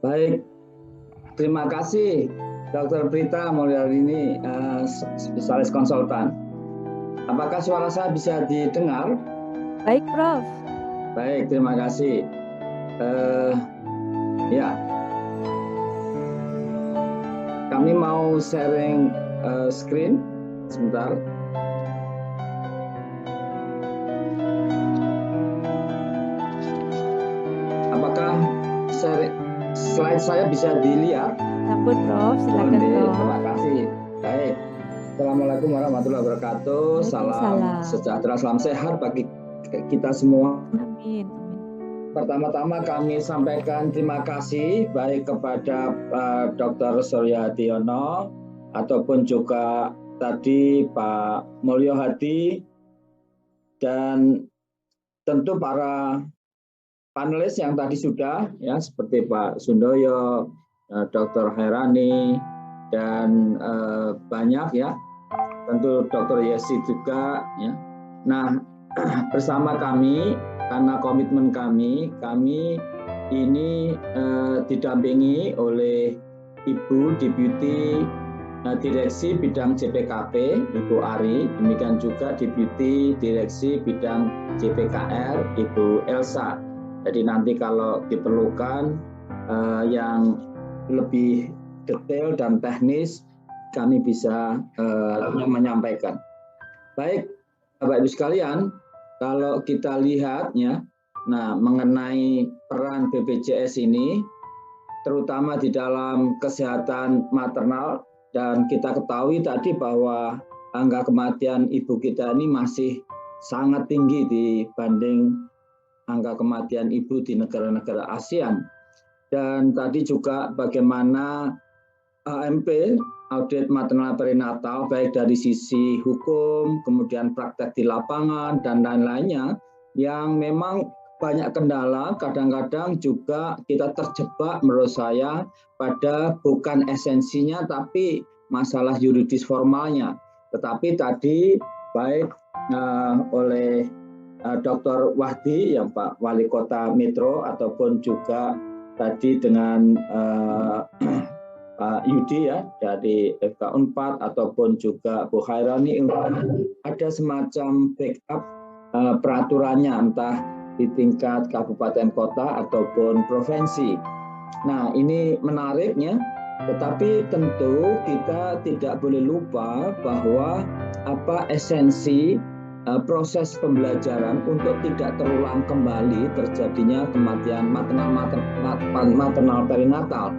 Baik, terima kasih Dr. Prita Mulyardini, spesialis konsultan. Apakah suara saya bisa didengar? Baik, Prof. Baik, terima kasih. Ya, kami mau sharing screen sebentar. Apakah slide saya bisa dilihat? Sampun, Prof. Silakan, Prof. Terima kasih. Baik. Assalamualaikum warahmatullahi wabarakatuh. Salam sejahtera, salam sehat bagi kita semua. Amin. Pertama-tama kami sampaikan terima kasih baik kepada Dr. Surya Hadiono ataupun juga tadi Pak Mulyo Hadi dan tentu para panelis yang tadi sudah ya seperti Pak Sundoyo, Dr. Hairani dan banyak ya, tentu Dr. Yesi juga ya. Nah, bersama kami karena komitmen kami ini didampingi oleh Ibu Deputi Direksi Bidang JPKP, Ibu Ari, demikian juga Deputi Direksi Bidang JPKR, Ibu Elsa. Jadi nanti kalau diperlukan yang lebih detail dan teknis, kami bisa menyampaikan. Baik, Bapak Ibu sekalian, kalau kita lihatnya, nah mengenai peran BPJS ini, terutama di dalam kesehatan maternal, dan kita ketahui tadi bahwa angka kematian ibu kita ini masih sangat tinggi dibanding angka kematian ibu di negara-negara ASEAN. Dan tadi juga bagaimana AMP, audit maternal perinatal, baik dari sisi hukum, kemudian praktek di lapangan, dan lain-lainnya, yang memang banyak kendala, kadang-kadang juga kita terjebak menurut saya pada bukan esensinya, tapi masalah yuridis formalnya. Tetapi tadi baik oleh Dr. Wahdi, yang Pak Wali Kota Metro, ataupun juga tadi dengan Pak Yudi ya dari FK4 ataupun juga Bu Hairani, ada semacam backup peraturannya entah di tingkat kabupaten kota ataupun provinsi. Nah, ini menariknya, tetapi tentu kita tidak boleh lupa bahwa apa esensi proses pembelajaran untuk tidak terulang kembali terjadinya kematian maternal perinatal.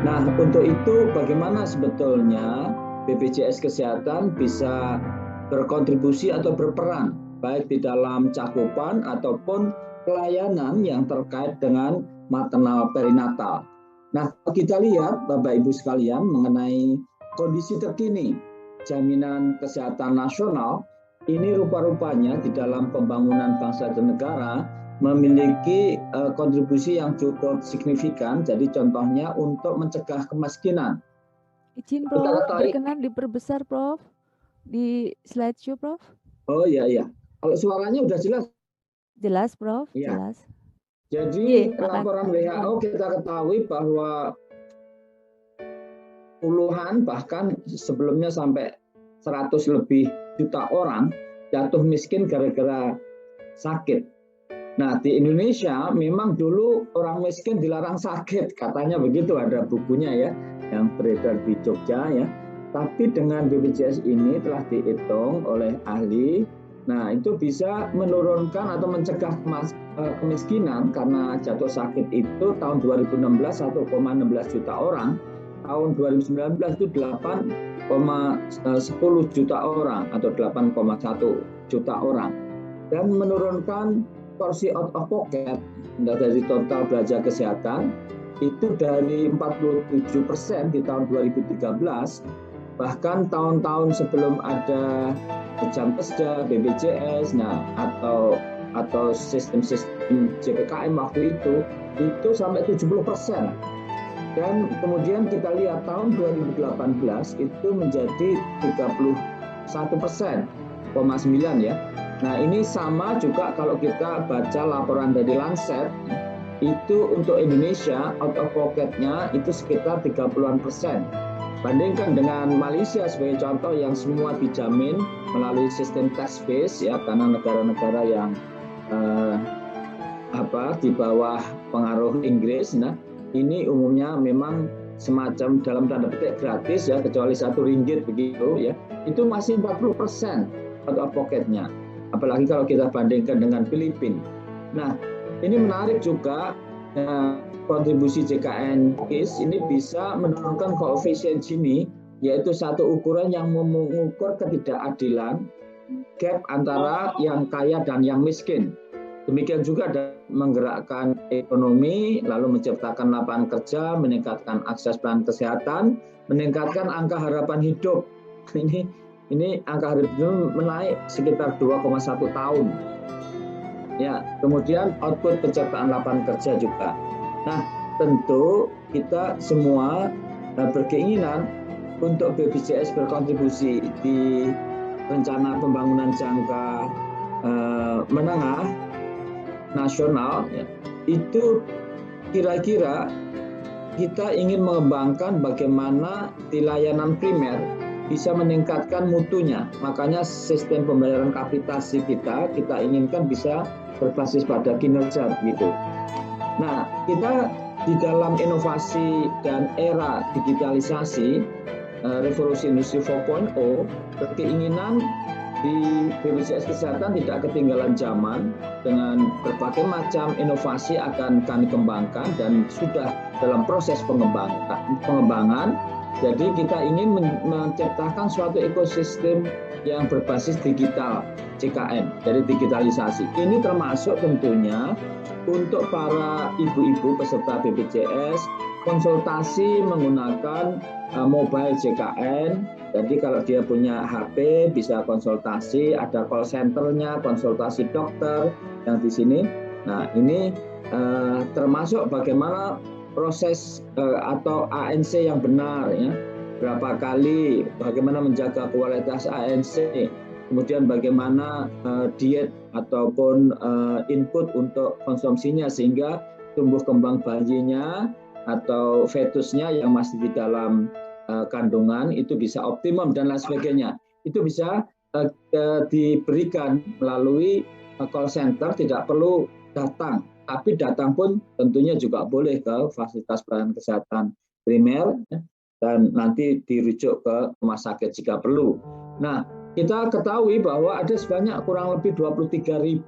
Nah, untuk itu bagaimana sebetulnya BPJS Kesehatan bisa berkontribusi atau berperan baik di dalam cakupan ataupun pelayanan yang terkait dengan maternal perinatal. Nah, kita lihat Bapak Ibu sekalian mengenai kondisi terkini jaminan kesehatan nasional, ini rupa-rupanya di dalam pembangunan bangsa dan negara memiliki kontribusi yang cukup signifikan. Jadi contohnya untuk mencegah kemiskinan. Izin Prof, berkenan diperbesar Prof di slideshow Prof. Oh iya. Kalau suaranya udah jelas? Jelas Prof, ya. Jelas. Jadi laporan WHO kita ketahui bahwa puluhan bahkan sebelumnya sampai 100 lebih juta orang jatuh miskin gara-gara sakit. Nah, di Indonesia memang dulu orang miskin dilarang sakit, katanya begitu, ada bukunya ya yang beredar di Jogja ya. Tapi dengan BPJS ini telah dihitung oleh ahli, nah itu bisa menurunkan atau mencegah kemiskinan karena jatuh sakit itu tahun 2016 1,16 juta orang, tahun 2019 itu 8,10 juta orang atau 8,1 juta orang, dan menurunkan porsi out of pocket dari total belanja kesehatan itu dari 47% di tahun 2013, bahkan tahun-tahun sebelum ada jam kerja BPJS, nah atau sistem JPKM waktu itu sampai 70%. Dan kemudian kita lihat tahun 2018 itu menjadi 31,9% ya. Nah, ini sama juga kalau kita baca laporan dari Lancet, itu untuk Indonesia out of pocket-nya itu sekitar 30-an%. Bandingkan dengan Malaysia sebagai contoh yang semua dijamin melalui sistem tax base ya, karena negara-negara yang di bawah pengaruh Inggris. Nah, ini umumnya memang semacam dalam tanda petik gratis ya, kecuali RM1 begitu ya. Itu masih 40% out of pocket-nya. Apalagi kalau kita bandingkan dengan Filipina. Nah, ini menarik juga kontribusi JKN KIS ini bisa menurunkan koefisien Gini, yaitu satu ukuran yang mengukur ketidakadilan gap antara yang kaya dan yang miskin. Demikian juga menggerakkan ekonomi, lalu menciptakan lapangan kerja, meningkatkan akses pelayanan kesehatan, meningkatkan angka harapan hidup. Ini angka harapan hidup menaik sekitar 2,1 tahun. Ya, kemudian output penciptaan lapangan kerja juga. Nah, tentu kita semua berkeinginan untuk BPJS berkontribusi di rencana pembangunan jangka menengah nasional ya, itu kira-kira kita ingin mengembangkan bagaimana di layanan primer bisa meningkatkan mutunya. Makanya sistem pembayaran kapitasi kita inginkan bisa berbasis pada kinerja gitu. Nah, kita di dalam inovasi dan era digitalisasi revolusi industri 4.0 berkeinginan di BPJS Kesehatan tidak ketinggalan zaman dengan berbagai macam inovasi akan kami kembangkan dan sudah dalam proses pengembangan. Jadi kita ingin menciptakan suatu ekosistem yang berbasis digital JKN, dari digitalisasi. Ini termasuk tentunya untuk para ibu-ibu peserta BPJS konsultasi menggunakan mobile JKN. Jadi kalau dia punya HP bisa konsultasi, ada call center-nya, konsultasi dokter yang di sini. Nah, ini termasuk bagaimana proses atau ANC yang benar ya. Berapa kali, bagaimana menjaga kualitas ANC, kemudian bagaimana diet ataupun input untuk konsumsinya sehingga tumbuh kembang bayinya atau fetusnya yang masih di dalam kandungan itu bisa optimum dan lain sebagainya. Itu bisa diberikan melalui call center, tidak perlu datang. Tapi datang pun tentunya juga boleh ke fasilitas pelayanan kesehatan primer dan nanti dirujuk ke rumah sakit jika perlu. Nah, kita ketahui bahwa ada sebanyak kurang lebih 23.043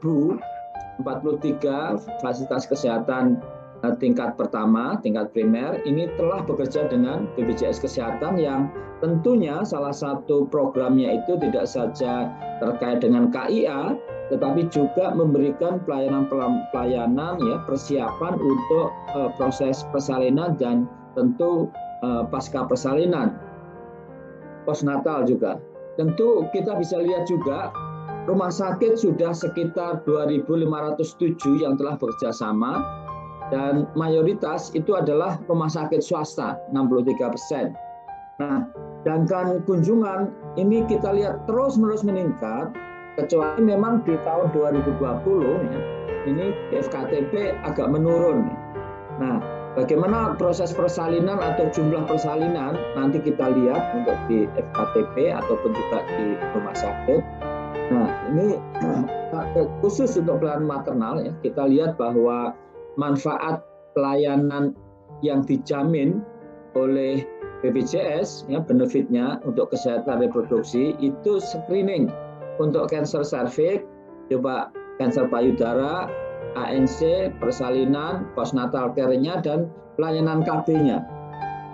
fasilitas kesehatan tingkat pertama, tingkat primer, ini telah bekerja dengan BPJS Kesehatan yang tentunya salah satu programnya itu tidak saja terkait dengan KIA, tetapi juga memberikan pelayanan ya, persiapan untuk proses persalinan dan tentu pasca persalinan, postnatal juga. Tentu kita bisa lihat juga rumah sakit sudah sekitar 2.507 yang telah bekerja sama dan mayoritas itu adalah rumah sakit swasta 63%. Nah, sedangkan kunjungan ini kita lihat terus-menerus meningkat, kecuali memang di tahun 2020 ya, ini FKTP agak menurun. Nah, bagaimana proses persalinan atau jumlah persalinan nanti kita lihat untuk di FKTP ataupun juga di rumah sakit. Nah, ini khusus untuk pelayanan maternal ya, kita lihat bahwa manfaat pelayanan yang dijamin oleh BPJS ya, benefitnya untuk kesehatan reproduksi itu screening untuk kanker serviks, coba kanker payudara, ANC, persalinan, postnatal care-nya dan pelayanan KB-nya.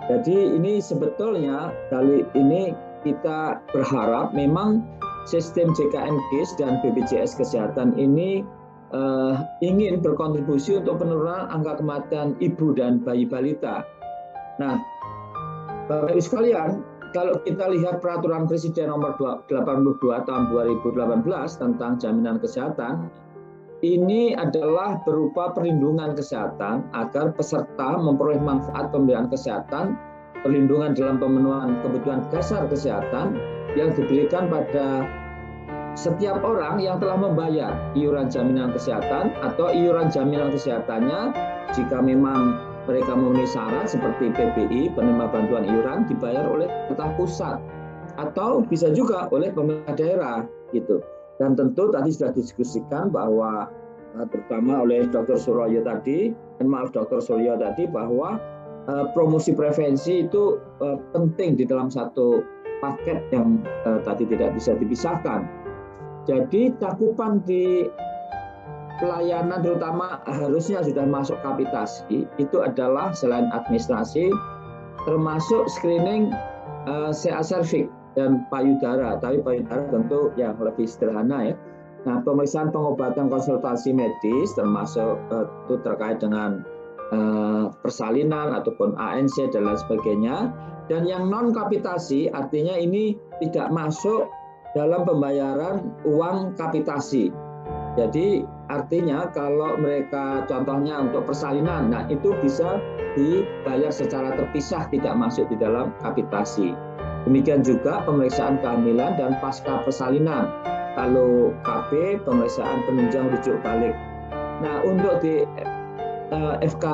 Jadi ini sebetulnya kali ini kita berharap memang sistem JKN KIS dan BPJS Kesehatan ini ingin berkontribusi untuk penurunan angka kematian ibu dan bayi balita. Nah, Bapak Ibu sekalian, kalau kita lihat peraturan Presiden nomor 82 tahun 2018 tentang jaminan kesehatan, ini adalah berupa perlindungan kesehatan agar peserta memperoleh manfaat pembiayaan kesehatan, perlindungan dalam pemenuhan kebutuhan dasar kesehatan yang diberikan pada setiap orang yang telah membayar iuran jaminan kesehatan atau iuran jaminan kesehatannya, jika memang mereka memenuhi syarat seperti PBI, penerima bantuan iuran, dibayar oleh pemerintah pusat atau bisa juga oleh pemerintah daerah gitu. Dan tentu tadi sudah didiskusikan bahwa terutama oleh Dr. Suryo tadi, Dr. Suryo tadi, bahwa promosi prevensi itu penting di dalam satu paket yang tadi tidak bisa dipisahkan. Jadi cakupan di pelayanan terutama harusnya sudah masuk kapitasi itu adalah selain administrasi termasuk screening CA cervix dan payudara, tapi payudara tentu yang lebih sederhana ya. Nah, pemeriksaan pengobatan konsultasi medis termasuk itu terkait dengan persalinan ataupun ANC dan lain sebagainya. Dan yang non kapitasi artinya ini tidak masuk dalam pembayaran uang kapitasi. Jadi artinya kalau mereka contohnya untuk persalinan, nah itu bisa dibayar secara terpisah, tidak masuk di dalam kapitasi. Demikian juga pemeriksaan kehamilan dan pasca persalinan. Kalau KB, pemeriksaan penunjang rujuk balik. Nah untuk di FK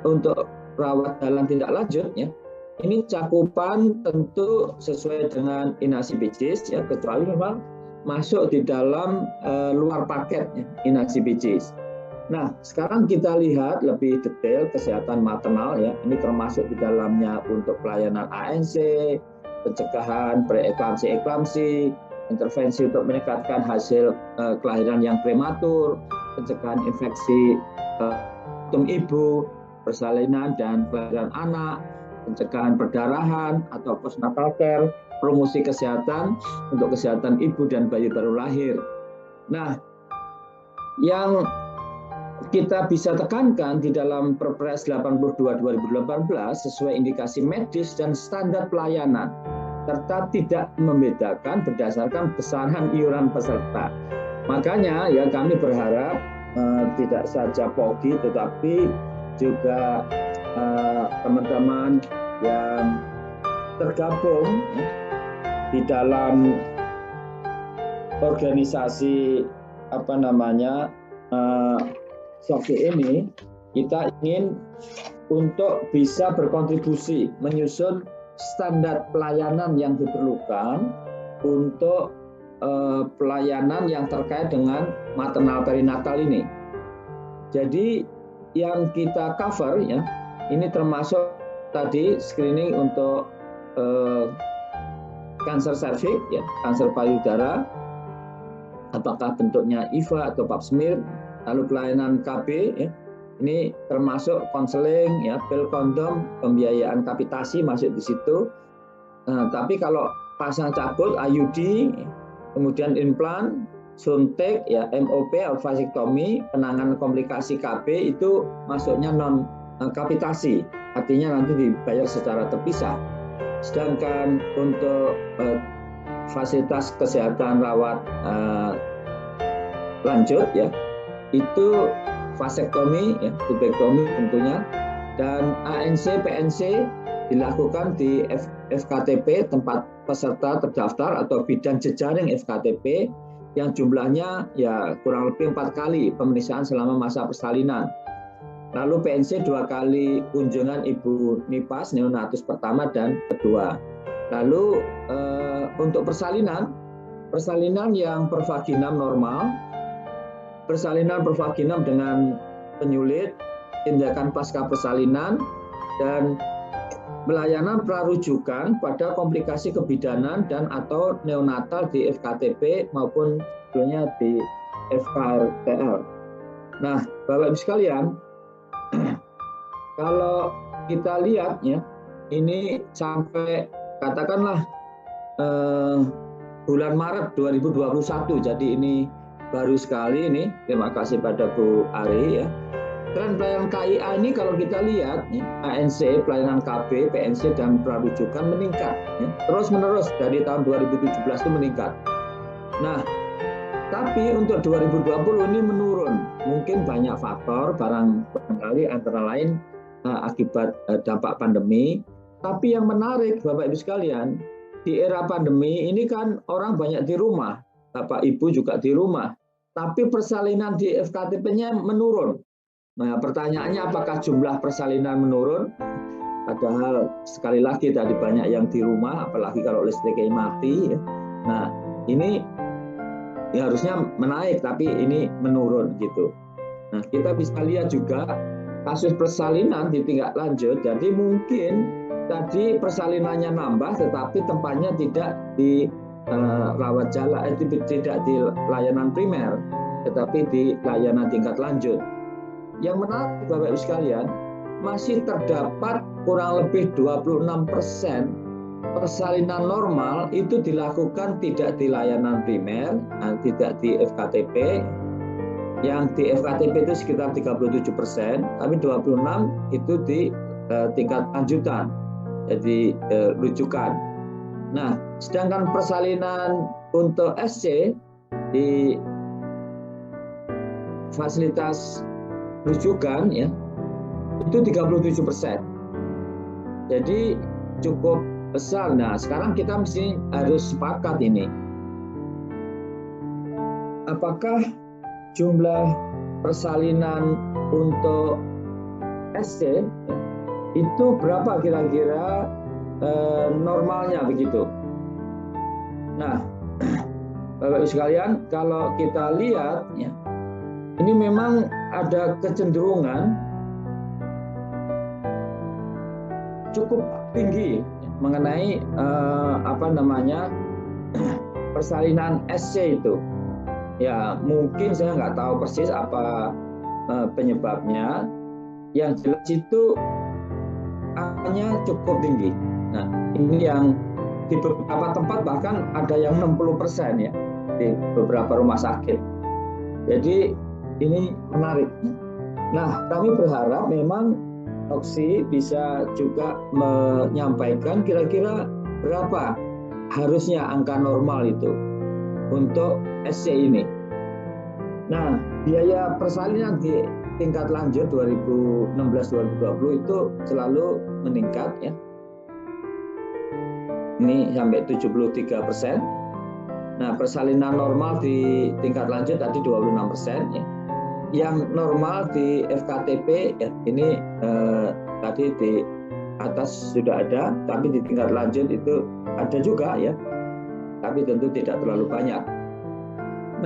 untuk rawat jalan tindak lanjut ya, ini cakupan tentu sesuai dengan inasi BPJS ya, kecuali memang masuk di dalam luar paket ya, inasi BPJS. Nah, sekarang kita lihat lebih detail kesehatan maternal ya. Ini termasuk di dalamnya untuk pelayanan ANC, pencegahan preeklamsi, intervensi untuk meningkatkan hasil kelahiran yang prematur, pencegahan infeksi ibu, persalinan dan kelahiran anak, pencegahan perdarahan atau postnatal care, promosi kesehatan untuk kesehatan ibu dan bayi baru lahir. Nah, yang kita bisa tekankan di dalam Perpres 82 2018 sesuai indikasi medis dan standar pelayanan, serta tidak membedakan berdasarkan besaran iuran peserta. Makanya ya kami berharap tidak saja POGI tetapi juga teman-teman yang tergabung di dalam organisasi SOGI ini, kita ingin untuk bisa berkontribusi menyusun standar pelayanan yang diperlukan untuk pelayanan yang terkait dengan maternal perinatal ini. Jadi yang kita cover ya, ini termasuk tadi screening untuk kanker serviks, ya, kanker payudara, apakah bentuknya IVA atau pap smear, lalu pelayanan KB, ya, ini termasuk konseling, ya, pil kondom, pembiayaan kapitasi masuk di situ. Tapi kalau pasang cabut, IUD, kemudian implan, suntik, ya, MOP, vasektomi, penanganan komplikasi KB itu masuknya non kapitasi, artinya nanti dibayar secara terpisah. Sedangkan untuk fasilitas kesehatan rawat lanjut, ya, itu vasektomi, ya, tubektomi tentunya, dan ANC, PNC dilakukan di FKTP, tempat peserta terdaftar atau bidang jejaring FKTP, yang jumlahnya ya kurang lebih 4 kali pemeriksaan selama masa persalinan. Lalu PNC 2 kali kunjungan ibu nipas neonatus pertama dan kedua. Lalu untuk persalinan yang pervaginam normal, persalinan pervaginam dengan penyulit, tindakan pasca persalinan, dan pelayanan prarujukan pada komplikasi kebidanan dan atau neonatal di FKTP maupun sebelumnya di FKRTL. Nah, Bapak Ibu sekalian, kalau kita lihat ya, ini sampai katakanlah bulan Maret 2021, jadi ini baru sekali ini. Terima kasih pada Bu Ari ya. Tren pelayanan KIA ini kalau kita lihat, ya, ANC, pelayanan KB, PNC, dan prarujukan meningkat. Ya, terus-menerus dari tahun 2017 itu meningkat. Nah, tapi untuk 2020 ini menurun. Mungkin banyak faktor, barangkali antara lain akibat dampak pandemi. Tapi yang menarik, Bapak Ibu sekalian, di era pandemi ini kan orang banyak di rumah. Bapak Ibu juga di rumah, tapi persalinan di FKTP-nya menurun. Nah, pertanyaannya apakah jumlah persalinan menurun? Padahal sekali lagi tadi banyak yang di rumah, apalagi kalau listriknya mati. Nah, ini ya harusnya menaik, tapi ini menurun gitu. Nah, kita bisa lihat juga kasus persalinan di tingkat lanjut. Jadi mungkin tadi persalinannya nambah, tetapi tempatnya tidak di rawat jalan, tidak di layanan primer, tetapi di layanan tingkat lanjut. Yang menarik Bapak Ibu sekalian, masih terdapat kurang lebih 26% persalinan normal itu dilakukan tidak di layanan primer, tidak di FKTP. Yang di FKTP itu sekitar 37%, tapi 26% itu di tingkat lanjutan, jadi rujukan. Nah, sedangkan persalinan untuk SC di fasilitas rujukan ya itu 37%. Jadi cukup besar. Nah, sekarang kita mesti harus sepakat ini. Apakah jumlah persalinan untuk SC itu berapa kira-kira normalnya begitu? Nah, Bapak Ibu sekalian, kalau kita lihat ya, ini memang ada kecenderungan cukup tinggi mengenai persalinan SC itu. Ya mungkin saya nggak tahu persis apa penyebabnya. Yang jelas itu angkanya cukup tinggi. Nah, ini yang di beberapa tempat bahkan ada yang 60% ya di beberapa rumah sakit. Jadi ini menarik. Nah, kami berharap memang Oxy bisa juga menyampaikan kira-kira berapa harusnya angka normal itu untuk SC ini. Nah, biaya persalinan di tingkat lanjut 2016-2020 itu selalu meningkat ya. Ini sampai 73%. Nah, persalinan normal di tingkat lanjut tadi 26% ya. Yang normal di FKTP ya, ini tadi di atas sudah ada, tapi di tingkat lanjut itu ada juga ya, tapi tentu tidak terlalu banyak.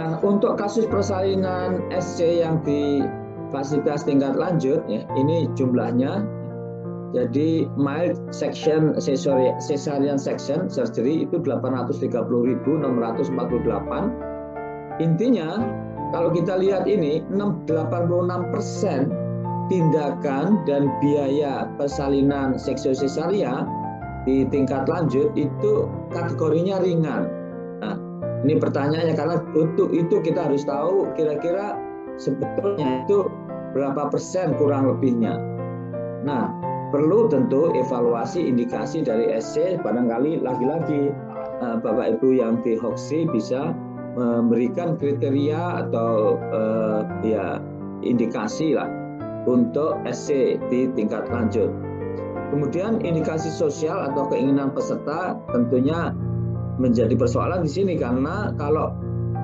Nah, untuk kasus persalinan SC yang di fasilitas tingkat lanjut ya, ini jumlahnya. Jadi mild section cesarean section surgery itu 830.648. Intinya kalau kita lihat ini 86% tindakan dan biaya persalinan seksiosesaria di tingkat lanjut itu kategorinya ringan. Nah, ini pertanyaannya karena untuk itu kita harus tahu kira-kira sebetulnya itu berapa persen kurang lebihnya. Nah, perlu tentu evaluasi indikasi dari SC, barangkali lagi-lagi Bapak Ibu yang di Hoxi bisa memberikan kriteria atau indikasi lah untuk SC di tingkat lanjut. Kemudian indikasi sosial atau keinginan peserta tentunya menjadi persoalan di sini karena kalau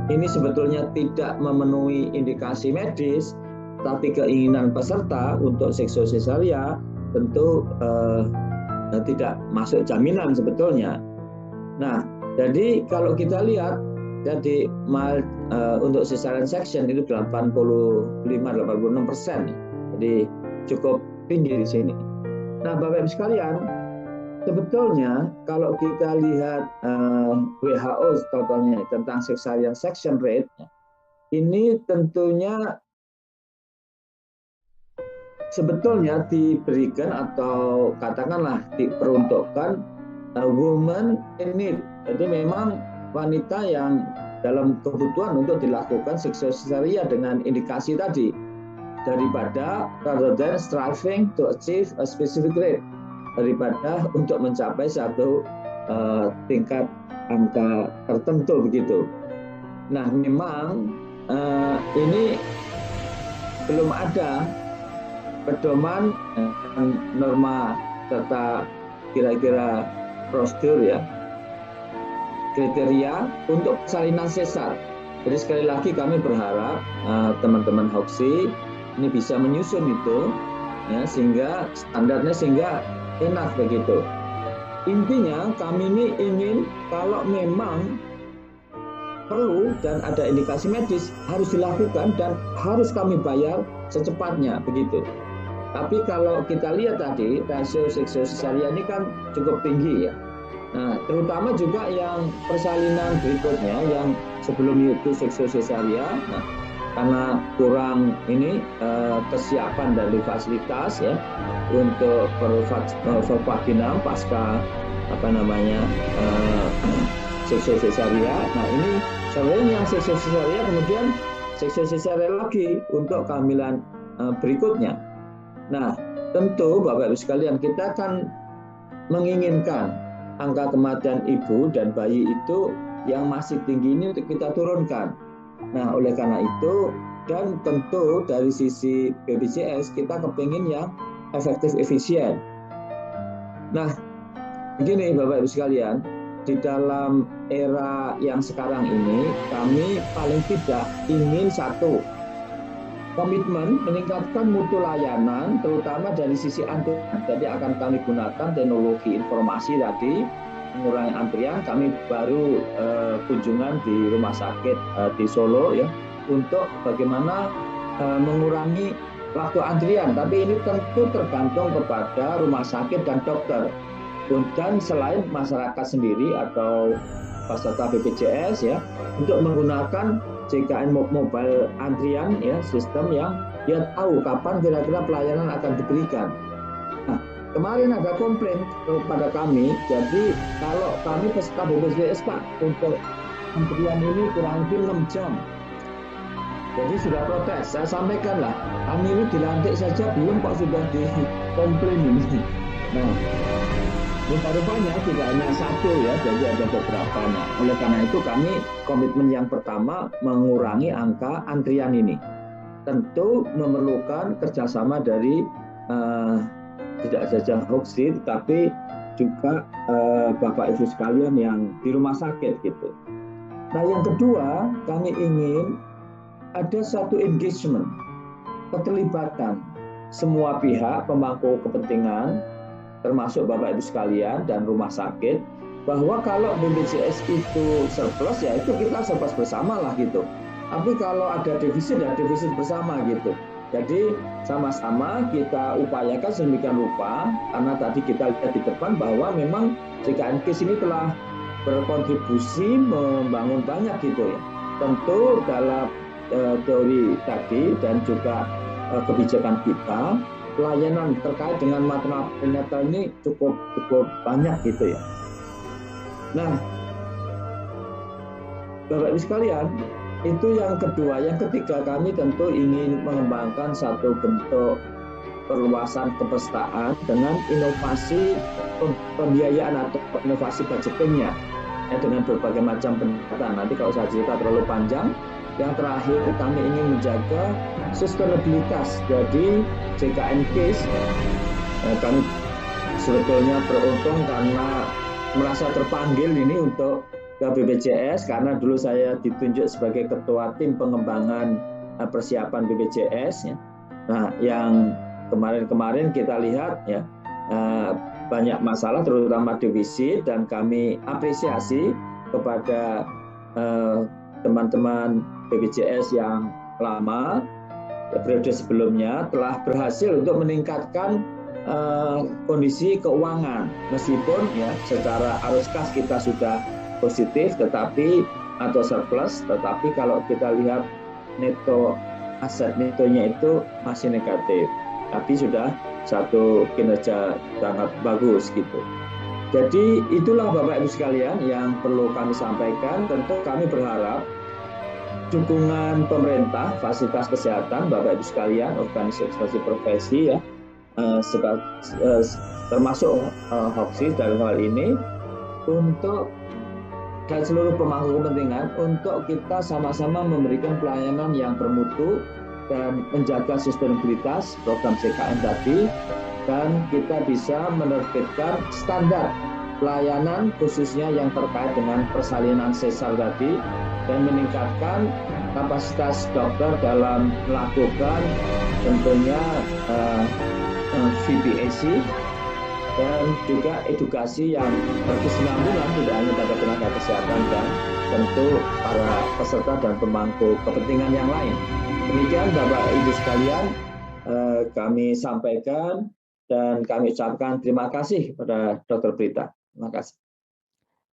ini sebetulnya tidak memenuhi indikasi medis, tapi keinginan peserta untuk seksiosesaria tentu tidak masuk jaminan sebetulnya. Nah, jadi kalau kita lihat jadi untuk cesarean section itu 85-86%. Jadi cukup tinggi di sini. Nah, Bapak Ibu sekalian, sebetulnya kalau kita lihat WHO contohnya tentang cesarean section rate, ini tentunya sebetulnya diberikan atau katakanlah diperuntukkan woman in need. Jadi memang wanita yang dalam kebutuhan untuk dilakukan seksiosesaria dengan indikasi tadi, daripada rather than striving to achieve a specific rate, daripada untuk mencapai satu tingkat angka tertentu begitu. Nah, memang ini belum ada pedoman norma serta kira-kira prosedur ya kriteria untuk persalinan sesar. Jadi sekali lagi kami berharap teman-teman Hoxi ini bisa menyusun itu, ya, sehingga standarnya sehingga enak begitu. Intinya kami ini ingin kalau memang perlu dan ada indikasi medis harus dilakukan dan harus kami bayar secepatnya begitu. Tapi kalau kita lihat tadi rasio seksiosesaria ini kan cukup tinggi ya. Nah, terutama juga yang persalinan berikutnya yang sebelum itu seksiosesaria, nah, karena kurang ini kesiapan dari fasilitas ya untuk pervaginam pasca seksiosesaria. Nah, ini selain yang seksiosesaria kemudian seksiosesaria lagi untuk kehamilan berikutnya. Nah, tentu Bapak Ibu sekalian, kita kan menginginkan angka kematian ibu dan bayi itu yang masih tinggi ini untuk kita turunkan. Nah, oleh karena itu dan tentu dari sisi BPJS kita kepingin yang efektif efisien. Nah, begini Bapak Ibu sekalian, di dalam era yang sekarang ini kami paling tidak ingin satu, komitmen meningkatkan mutu layanan terutama dari sisi antrian. Jadi akan kami gunakan teknologi informasi tadi mengurangi antrian. Kami baru kunjungan di rumah sakit di Solo ya untuk bagaimana mengurangi waktu antrian. Tapi ini tentu tergantung kepada rumah sakit dan dokter. Dan selain masyarakat sendiri atau peserta BPJS ya untuk menggunakan JKN mobile antrian ya, sistem yang dia tahu kapan kira-kira pelayanan akan diberikan. Nah, kemarin ada komplain kepada kami, jadi kalau kami peserta BPJS Pak untuk antrian ini kurang lebih 6 jam. Jadi sudah protes, saya sampaikan lah, kami ini dilantik saja belum kok sudah dikomplain ini. Nah, rupanya tidak hanya satu ya, jadi ada beberapa. Nah, oleh karena itu kami komitmen yang pertama mengurangi angka antrian ini. Tentu memerlukan kerjasama dari tidak saja Hoxi, tapi juga Bapak Ibu sekalian yang di rumah sakit gitu. Nah, yang kedua kami ingin ada satu engagement, keterlibatan semua pihak pemangku kepentingan, termasuk Bapak Ibu sekalian dan rumah sakit, bahwa kalau BPJS itu surplus ya itu kita surplus bersama lah gitu. Tapi kalau ada defisit ya defisit bersama gitu. Jadi sama-sama kita upayakan sedemikian rupa, karena tadi kita lihat di depan bahwa memang JKNKes ini telah berkontribusi membangun banyak gitu ya. Tentu dalam teori tadi dan juga kebijakan kita, pelayanan terkait dengan maternal prenatal ini cukup banyak gitu ya. Nah, Bapak Ibu sekalian, itu yang kedua. Yang ketiga, kami tentu ingin mengembangkan satu bentuk perluasan kepesertaan dengan inovasi pembiayaan atau inovasi budgetingnya ya, dengan berbagai macam pendekatan. Nanti kalau saya cerita terlalu panjang. Yang terakhir, kami ingin menjaga sustainabilitas. Jadi JKNKes kami sebetulnya beruntung karena merasa terpanggil ini untuk ke BPJS, karena dulu saya ditunjuk sebagai ketua tim pengembangan persiapan BPJS ya. Nah, yang kemarin kita lihat ya banyak masalah terutama defisit, dan kami apresiasi kepada teman-teman BPJS yang lama periode sebelumnya telah berhasil untuk meningkatkan kondisi keuangan, meskipun ya secara arus kas kita sudah positif tetapi atau surplus, tetapi kalau kita lihat neto aset netonya itu masih negatif, tapi sudah satu kinerja sangat bagus gitu. Jadi itulah Bapak Ibu sekalian yang perlu kami sampaikan. Tentu kami berharap dukungan pemerintah, fasilitas kesehatan, Bapak Ibu sekalian, organisasi profesi ya, termasuk Hoxi dalam hal ini, untuk dan seluruh pemangku kepentingan untuk kita sama-sama memberikan pelayanan yang bermutu dan menjaga sustainabilitas program JKN tadi, dan kita bisa menerbitkan standar pelayanan khususnya yang terkait dengan persalinan sesar tadi, dan meningkatkan kapasitas dokter dalam melakukan tentunya VBAC, dan juga edukasi yang berkesinambungan tidak hanya pada tenaga kesehatan dan tentu para peserta dan pemangku kepentingan yang lain. Demikian Bapak Ibu sekalian, kami sampaikan dan kami ucapkan terima kasih pada Dr. Prita. Terima kasih.